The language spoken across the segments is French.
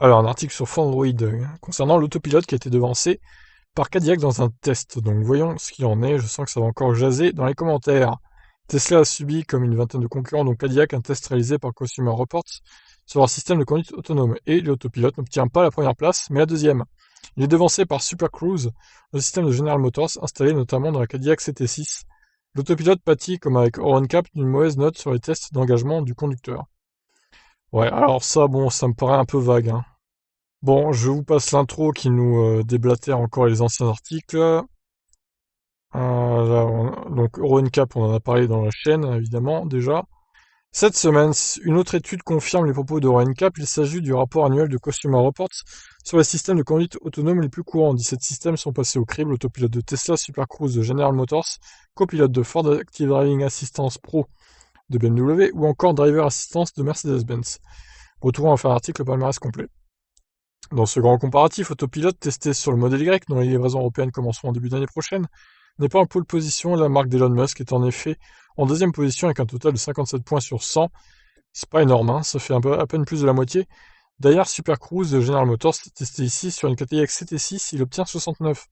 Alors, un article sur Fandroid concernant l'autopilote qui a été devancé par Cadillac dans un test. Donc, voyons ce qu'il en est. Je sens que ça va encore jaser dans les commentaires. Tesla a subi, comme une vingtaine de concurrents, donc Cadillac, un test réalisé par Consumer Reports sur leur système de conduite autonome. Et l'autopilote n'obtient pas la première place, mais la deuxième. Il est devancé par Super Cruise, le système de General Motors installé notamment dans la Cadillac CT6. L'autopilote pâtit, comme avec OnCap, d'une mauvaise note sur les tests d'engagement du conducteur. Ouais, alors ça, bon, ça me paraît un peu vague, hein. Bon, je vous passe l'intro qui nous déblatère encore les anciens articles. Donc EuroNCAP, on en a parlé dans la chaîne, évidemment, déjà. Cette semaine, une autre étude confirme les propos d'EuroNCAP. Il s'agit du rapport annuel de Consumer Reports sur les systèmes de conduite autonome les plus courants. 17 systèmes sont passés au crible: autopilote de Tesla, Super Cruise de General Motors, copilote de Ford, Active Driving Assistance Pro de BMW ou encore Driver Assistance de Mercedes-Benz. Retrouvons enfin l'article palmarès complet. Dans ce grand comparatif, Autopilote, testé sur le modèle Y, dont les livraisons européennes commenceront en début d'année prochaine, n'est pas en pole position. La marque d'Elon Musk est en effet en deuxième position avec un total de 57 points sur 100. C'est pas énorme, hein, ça fait à peine plus de la moitié. D'ailleurs, Super Cruise de General Motors, testé ici sur une Cadillac CT6, il obtient 69.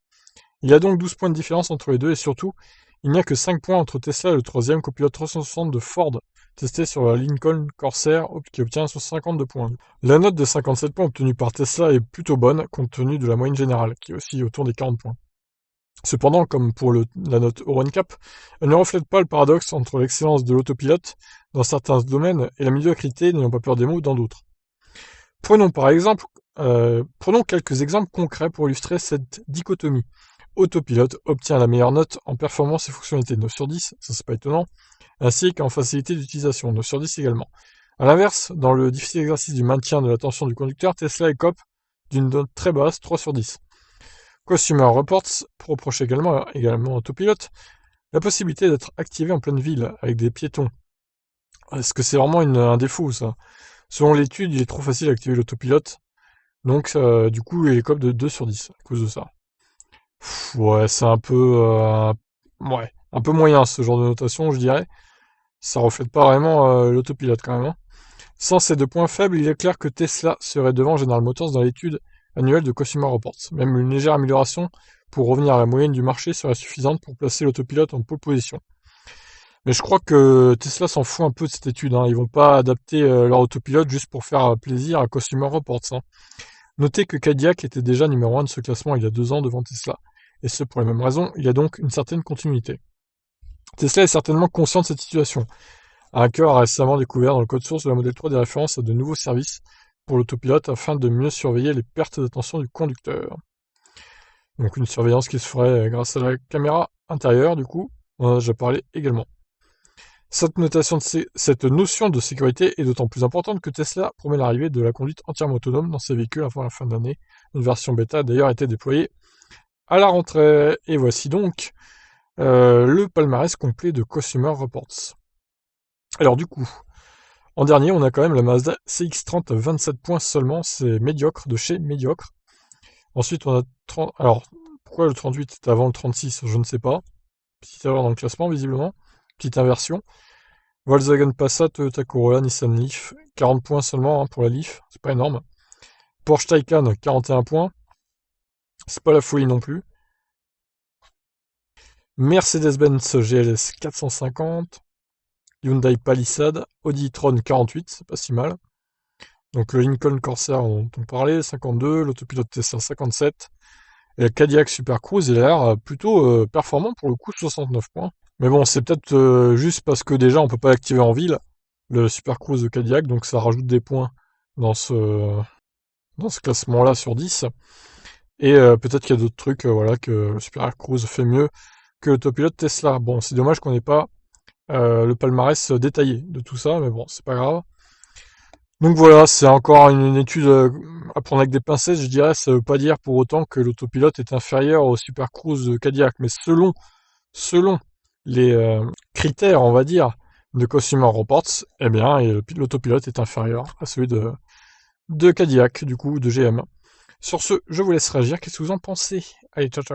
Il y a donc 12 points de différence entre les deux et surtout, il n'y a que 5 points entre Tesla et le troisième, copilote 360 de Ford, testé sur la Lincoln Corsair, qui obtient 52 points. La note de 57 points obtenue par Tesla est plutôt bonne, compte tenu de la moyenne générale, qui est aussi autour des 40 points. Cependant, comme pour la note EuroNCAP, elle ne reflète pas le paradoxe entre l'excellence de l'autopilote dans certains domaines et la médiocrité, n'ayant pas peur des mots, dans d'autres. Prenons quelques exemples concrets pour illustrer cette dichotomie. Autopilote obtient la meilleure note en performance et fonctionnalité, 9 sur 10, ça c'est pas étonnant, ainsi qu'en facilité d'utilisation, 9 sur 10 également. A l'inverse, dans le difficile exercice du maintien de l'attention du conducteur, Tesla écope d'une note très basse, 3 sur 10. Consumer Reports reproche également Autopilote la possibilité d'être activé en pleine ville, avec des piétons. Est-ce que c'est vraiment un défaut, ça? Selon l'étude, il est trop facile d'activer l'autopilote, donc du coup il écope de 2 sur 10 à cause de ça. Ouais, c'est un peu moyen ce genre de notation, je dirais. Ça reflète pas vraiment l'autopilote quand même, hein. Sans ces deux points faibles, il est clair que Tesla serait devant General Motors dans l'étude annuelle de Consumer Reports. Même une légère amélioration pour revenir à la moyenne du marché serait suffisante pour placer l'autopilote en pole position. Mais je crois que Tesla s'en fout un peu de cette étude, hein. Ils vont pas adapter leur autopilote juste pour faire plaisir à Consumer Reports, hein. Notez que Cadillac était déjà numéro 1 de ce classement il y a 2 ans devant Tesla. Et ce pour les mêmes raisons, il y a donc une certaine continuité. Tesla est certainement conscient de cette situation. Un hacker a récemment découvert dans le code source de la Model 3 des références à de nouveaux services pour l'autopilote afin de mieux surveiller les pertes d'attention du conducteur. Donc une surveillance qui se ferait grâce à la caméra intérieure, du coup, on en a déjà parlé également. Cette notion de sécurité est d'autant plus importante que Tesla promet l'arrivée de la conduite entièrement autonome dans ses véhicules avant la fin de l'année. Une version bêta a d'ailleurs été déployée à la rentrée. Et voici donc le palmarès complet de Consumer Reports. Alors du coup, en dernier, on a quand même la Mazda CX-30 à 27 points seulement, c'est médiocre, de chez médiocre. Ensuite, on a 30... Alors, pourquoi le 38 est avant le 36, je ne sais pas. Petite erreur dans le classement, visiblement. Petite inversion. Volkswagen Passat, Toyota Corolla, Nissan Leaf, 40 points seulement, hein, pour la Leaf, c'est pas énorme. Porsche Taycan, 41 points. C'est pas la folie non plus. Mercedes-Benz GLS, 450. Hyundai Palisade, Audi e-tron 48, c'est pas si mal. Donc le Lincoln Corsair dont on parlait, 52, l'autopilote Tesla 57, et le Cadillac Super Cruise, il a l'air plutôt performant pour le coup, 69 points. Mais bon, c'est peut-être juste parce que déjà on peut pas l'activer en ville, le Super Cruise de Cadillac, donc ça rajoute des points dans ce classement-là sur 10. Et peut-être qu'il y a d'autres trucs, voilà, que le Super Cruise fait mieux que l'autopilote Tesla. Bon, c'est dommage qu'on n'ait pas le palmarès détaillé de tout ça, mais bon, c'est pas grave. Donc voilà, c'est encore une étude à prendre avec des pincettes, je dirais. Ça veut pas dire pour autant que l'autopilote est inférieur au Super Cruise de Cadillac, mais selon les critères, on va dire, de Consumer Reports, eh bien, l'autopilote est inférieur à celui de Cadillac, du coup, de GM. Sur ce, je vous laisse réagir. Qu'est-ce que vous en pensez? Allez, ciao, ciao.